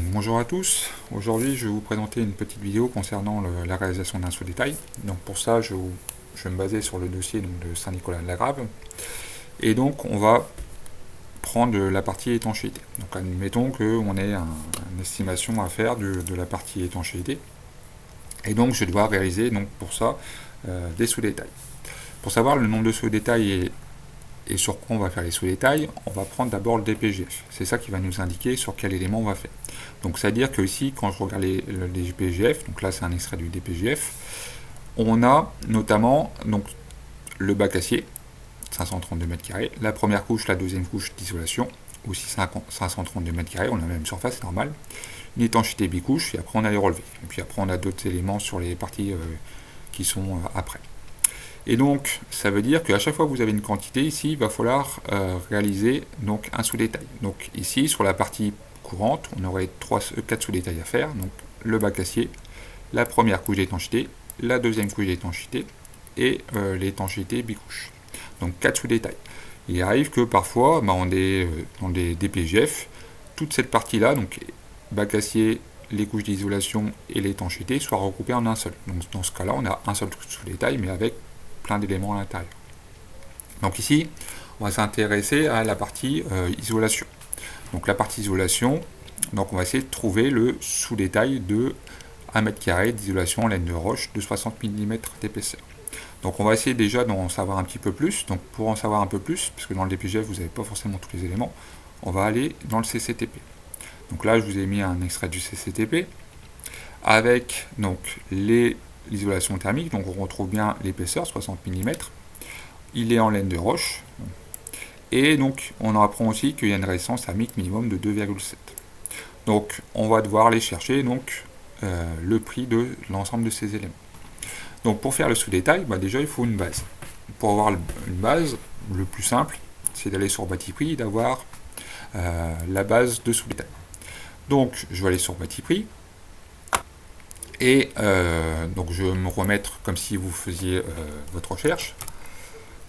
Donc, bonjour à tous, aujourd'hui je vais vous présenter une petite vidéo concernant la réalisation d'un sous-détail. Donc pour ça je vais me baser sur le dossier de Saint-Nicolas-de-la-Grave. Et donc on va prendre la partie étanchéité. Donc admettons qu'on ait une estimation à faire de la partie étanchéité. Et donc je dois réaliser donc pour ça des sous-détails. Pour savoir le nombre de sous-détails et sur quoi on va faire les sous-détails, on va prendre d'abord le DPGF. C'est ça qui va nous indiquer sur quel élément on va faire. Donc c'est-à-dire que ici, quand je regarde le DPGF, donc là c'est un extrait du DPGF, on a notamment donc, le bac acier, 532 m², la première couche, la deuxième couche d'isolation, aussi 532 m², on a la même surface, c'est normal, une étanchéité bicouche, et après on a les relevés. Et puis après on a d'autres éléments sur les parties qui sont après. Et donc, ça veut dire qu'à chaque fois que vous avez une quantité, ici, il va falloir réaliser donc, un sous-détail. Donc ici, sur la partie courante, on aurait 4 sous-détails à faire. Donc le bac acier, la première couche d'étanchéité, la deuxième couche d'étanchéité et l'étanchéité bicouche. Donc 4 sous-détails. Il arrive que parfois, dans des DPGF, toute cette partie-là, donc bac acier, les couches d'isolation et l'étanchéité, soient regroupées en un seul. Donc dans ce cas-là, on a un seul sous-détail, mais avec plein d'éléments à l'intérieur. Donc ici, on va s'intéresser à la partie isolation. Donc la partie isolation, donc on va essayer de trouver le sous-détail de 1 m² d'isolation en laine de roche de 60 mm d'épaisseur. Donc on va essayer déjà d'en savoir un petit peu plus. Donc pour en savoir un peu plus, parce que dans le DPGF vous n'avez pas forcément tous les éléments, on va aller dans le CCTP. Donc là je vous ai mis un extrait du CCTP avec donc l'isolation thermique, donc on retrouve bien l'épaisseur, 60 mm. Il est en laine de roche. Et donc on en apprend aussi qu'il y a une résistance thermique minimum de 2,7. Donc on va devoir aller chercher donc, le prix de l'ensemble de ces éléments. Donc pour faire le sous-détail, déjà il faut une base. Pour avoir une base, le plus simple, c'est d'aller sur Batiprix et d'avoir la base de sous-détail. Donc je vais aller sur Batiprix. Et donc je vais me remettre comme si vous faisiez votre recherche,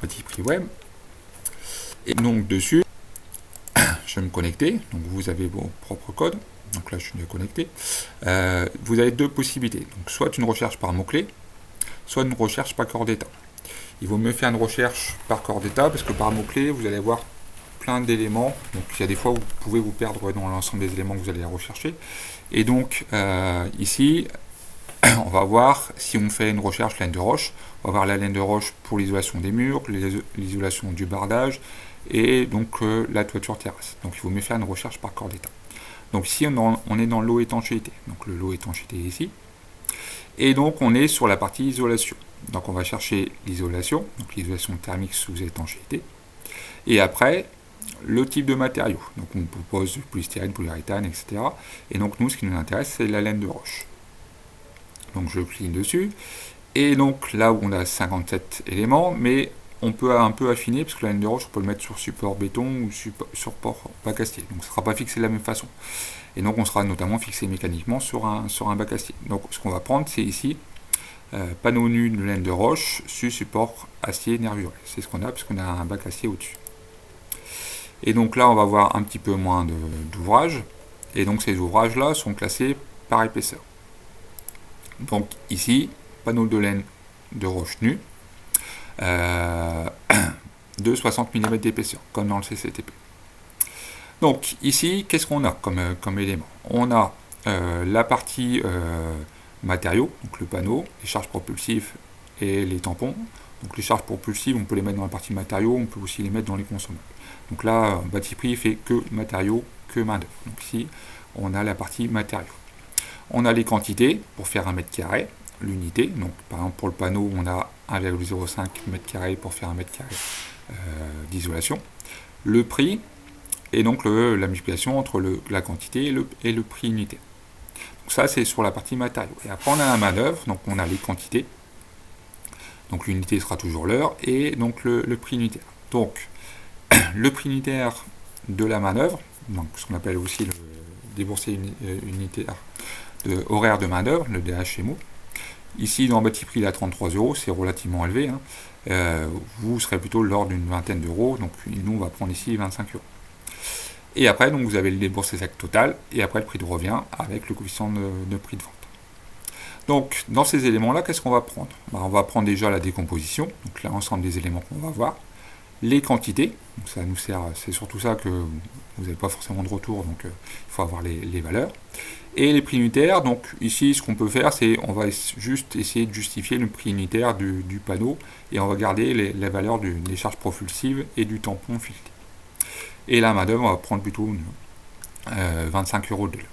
Batiprix web. Et donc dessus, je vais me connecter. Donc vous avez vos propres codes. Donc là je suis connecté. Vous avez deux possibilités. Donc soit une recherche par mot-clé, soit une recherche par corps d'état. Il vaut mieux faire une recherche par corps d'état parce que par mot-clé, vous allez avoir plein d'éléments. Donc il y a des fois où vous pouvez vous perdre dans l'ensemble des éléments que vous allez rechercher. Et donc ici, on va voir, si on fait une recherche laine de roche, on va voir la laine de roche pour l'isolation des murs, l'isolation du bardage et donc la toiture terrasse. Donc il vaut mieux faire une recherche par corps d'état. Donc ici on est dans l'eau étanchéité. Donc le lot étanchéité est ici. Et donc on est sur la partie isolation. Donc on va chercher l'isolation, donc l'isolation thermique sous étanchéité. Et après, le type de matériau. Donc on propose du polystyrène, polyuréthane, etc. Et donc nous, ce qui nous intéresse, c'est la laine de roche. Donc je clique dessus. Et donc là où on a 57 éléments, mais on peut un peu affiner, parce que la laine de roche, on peut le mettre sur support béton ou support bac acier. Donc ça ne sera pas fixé de la même façon. Et donc on sera notamment fixé mécaniquement sur un bac acier. Donc ce qu'on va prendre, c'est ici, panneau nu de laine de roche, sur support acier nervuré. C'est ce qu'on a, puisqu'on a un bac acier au-dessus. Et donc là, on va voir un petit peu moins d'ouvrages. Et donc ces ouvrages-là sont classés par épaisseur. Donc ici, panneau de laine de roche nue, de 60 mm d'épaisseur, comme dans le CCTP. Donc ici, qu'est-ce qu'on a comme élément? On a la partie matériaux, donc le panneau, les charges propulsives et les tampons. Donc les charges propulsives, on peut les mettre dans la partie matériaux, on peut aussi les mettre dans les consommables. Donc là, Batiprix fait que matériaux, que main d'œuvre. Donc ici, on a la partie matériaux. On a les quantités pour faire 1 m², l'unité. Donc par exemple pour le panneau, on a 1,05 m² pour faire 1 m² d'isolation. Le prix, et donc la multiplication entre la quantité et le prix unité. Donc ça c'est sur la partie matériaux. Et après on a la main d'œuvre, donc on a les quantités. Donc l'unité sera toujours l'heure, et donc le prix unitaire. Donc le prix unitaire de la main d'œuvre, donc ce qu'on appelle aussi le débourser unitaire horaire de main d'œuvre, le DHMO. Ici dans Batiprix il est à 33 €, c'est relativement élevé. Vous serez plutôt lors d'une vingtaine d'euros, donc nous on va prendre ici 25 €. Et après, donc, vous avez le déboursé sec total, et après le prix de revient avec le coefficient de prix de vente. Donc, dans ces éléments-là, qu'est-ce qu'on va prendre? On va prendre déjà la décomposition, donc l'ensemble des éléments qu'on va voir, les quantités, donc ça nous sert, c'est surtout ça que vous n'avez pas forcément de retour, donc il faut avoir les valeurs, et les prix unitaires. Donc ici, ce qu'on peut faire, c'est on va juste essayer de justifier le prix unitaire du panneau, et on va garder les valeurs des charges propulsives et du tampon fileté. Et la main d'œuvre, on va prendre plutôt 25 € de l'heure.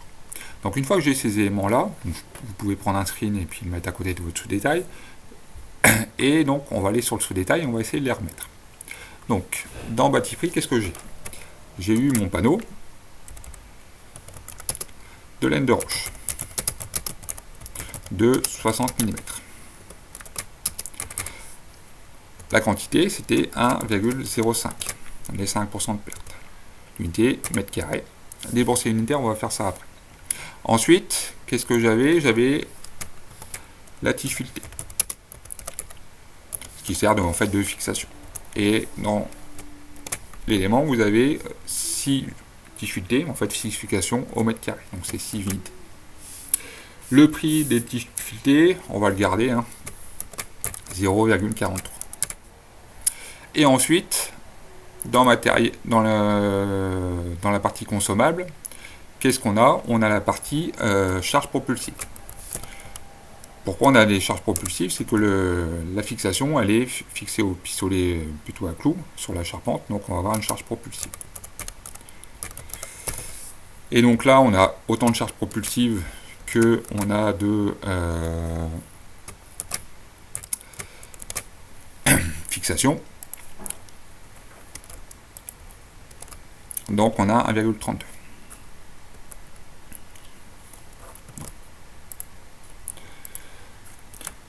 Donc une fois que j'ai ces éléments-là, vous pouvez prendre un screen et puis le mettre à côté de votre sous-détail. Et donc on va aller sur le sous-détail et on va essayer de les remettre. Donc dans bâti prix, qu'est-ce que j'ai? J'ai eu mon panneau de laine de roche de 60 mm. La quantité, c'était 1,05, les 5% de perte. Unité, mètre carré. Déboursé unitaire, on va faire ça après. Ensuite, qu'est-ce que j'avais? J'avais la tige filetée, ce qui sert en fait de fixation. Et dans l'élément, vous avez 6 tiges filetées, en fait 6 fixations au mètre carré, donc c'est 6 unités. Le prix des tiges filetées, on va le garder, 0,43. Et ensuite, dans la partie consommable, qu'est-ce qu'on a? On a la partie charge propulsive. Pourquoi on a des charges propulsives? C'est que la fixation, elle est fixée au pistolet, plutôt à clou, sur la charpente, donc on va avoir une charge propulsive. Et donc là, on a autant de charges propulsives que on a de fixation. Donc on a 1,32.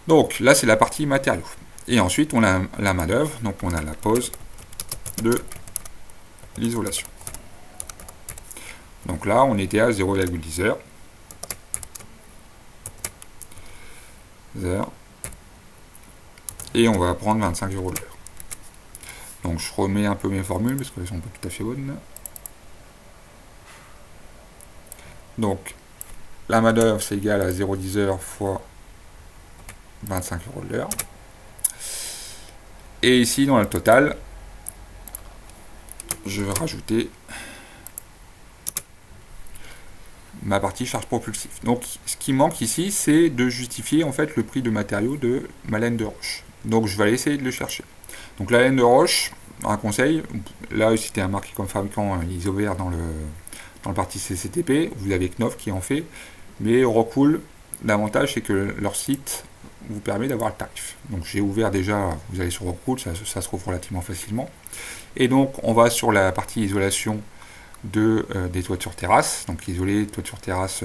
Donc là, c'est la partie matériaux. Et ensuite, on a la main d'œuvre, donc on a la pose de l'isolation. Donc là, on était à 0,10 heures. Et on va prendre 25 € de l'heure. Donc je remets un peu mes formules parce qu'elles sont pas tout à fait bonnes. Donc la main d'œuvre, c'est égal à 0,10 heures fois 25 € de l'heure. Et ici, dans le total, je vais rajouter ma partie charge propulsive. Donc ce qui manque ici, c'est de justifier en fait le prix de matériaux de ma laine de roche. Donc je vais aller essayer de le chercher. Donc la laine de roche, un conseil, là c'était un marqué comme fabricant Isover dans le parti CCTP, vous avez Knauf qui en fait, mais Rockwool, l'avantage c'est que leur site vous permet d'avoir le tarif. Donc j'ai ouvert déjà, vous allez sur Rockwool, ça se trouve relativement facilement. Et donc on va sur la partie isolation des toitures terrasse, donc isoler toiture terrasse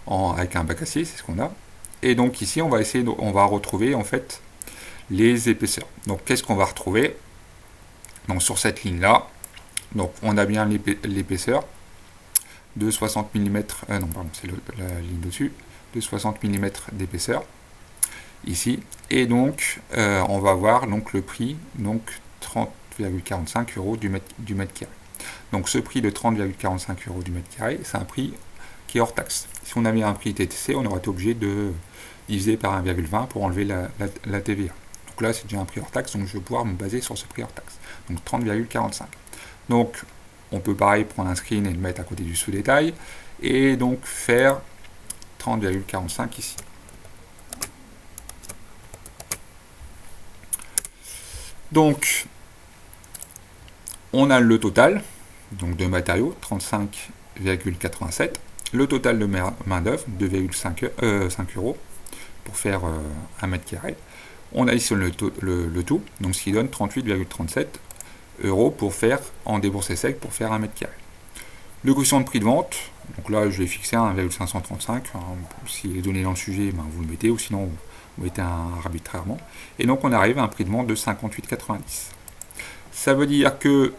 avec un bac acier, c'est ce qu'on a. Et donc ici on va retrouver en fait les épaisseurs. Donc qu'est-ce qu'on va retrouver? Donc sur cette ligne là, donc on a bien l'épaisseur de 60 mm, non pardon, c'est la ligne dessus, de 60 mm d'épaisseur ici, et donc on va voir donc le prix, donc 30,45 € du mètre carré. Donc ce prix de 30,45 € du mètre carré, c'est un prix qui est hors taxe. Si on avait un prix TTC, on aurait été obligé de diviser par 1,20 pour enlever la TVA. Donc là, c'est déjà un prix hors taxe, donc je vais pouvoir me baser sur ce prix hors taxe. Donc 30,45. Donc on peut pareil prendre un screen et le mettre à côté du sous-détail, et donc faire 30,45 ici. Donc on a le total donc de matériaux, 35,87. Le total de main d'œuvre, 2,5 € pour faire 1 mètre carré. On additionne le tout, donc ce qui donne 38,37 € pour faire en déboursé sec pour faire 1 mètre carré. Le coefficient de prix de vente, donc là je vais fixer à 1,535. S'il est donné dans le sujet, ben, vous le mettez, ou sinon vous mettez arbitrairement. Et donc on arrive à un prix de vente de 58,90. Ça veut dire que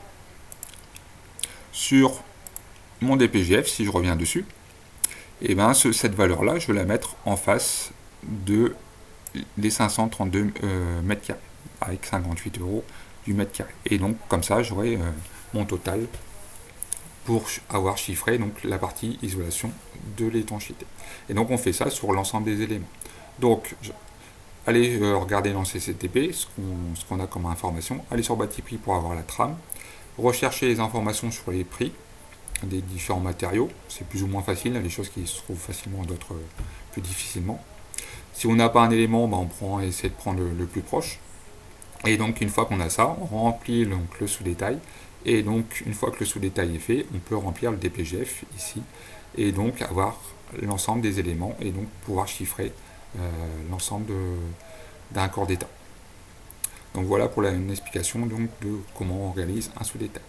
sur mon DPGF, si je reviens dessus, et ben cette valeur-là, je vais la mettre en face des 532 mètres carrés, avec 58 € du mètre carré. Et donc, comme ça, j'aurai mon total pour avoir chiffré donc la partie isolation de l'étanchéité. Et donc on fait ça sur l'ensemble des éléments. Donc allez regarder dans CCTP ce qu'on a comme information, allez sur Batiprix pour avoir la trame, rechercher les informations sur les prix des différents matériaux, c'est plus ou moins facile, il y a des choses qui se trouvent facilement, d'autres plus difficilement. Si on n'a pas un élément, on essaie de prendre le plus proche. Et donc une fois qu'on a ça, on remplit donc le sous-détail. Et donc une fois que le sous-détail est fait, on peut remplir le DPGF ici. Et donc avoir l'ensemble des éléments et donc pouvoir chiffrer l'ensemble d'un corps d'état. Donc voilà pour une explication donc, de comment on réalise un sous-détail.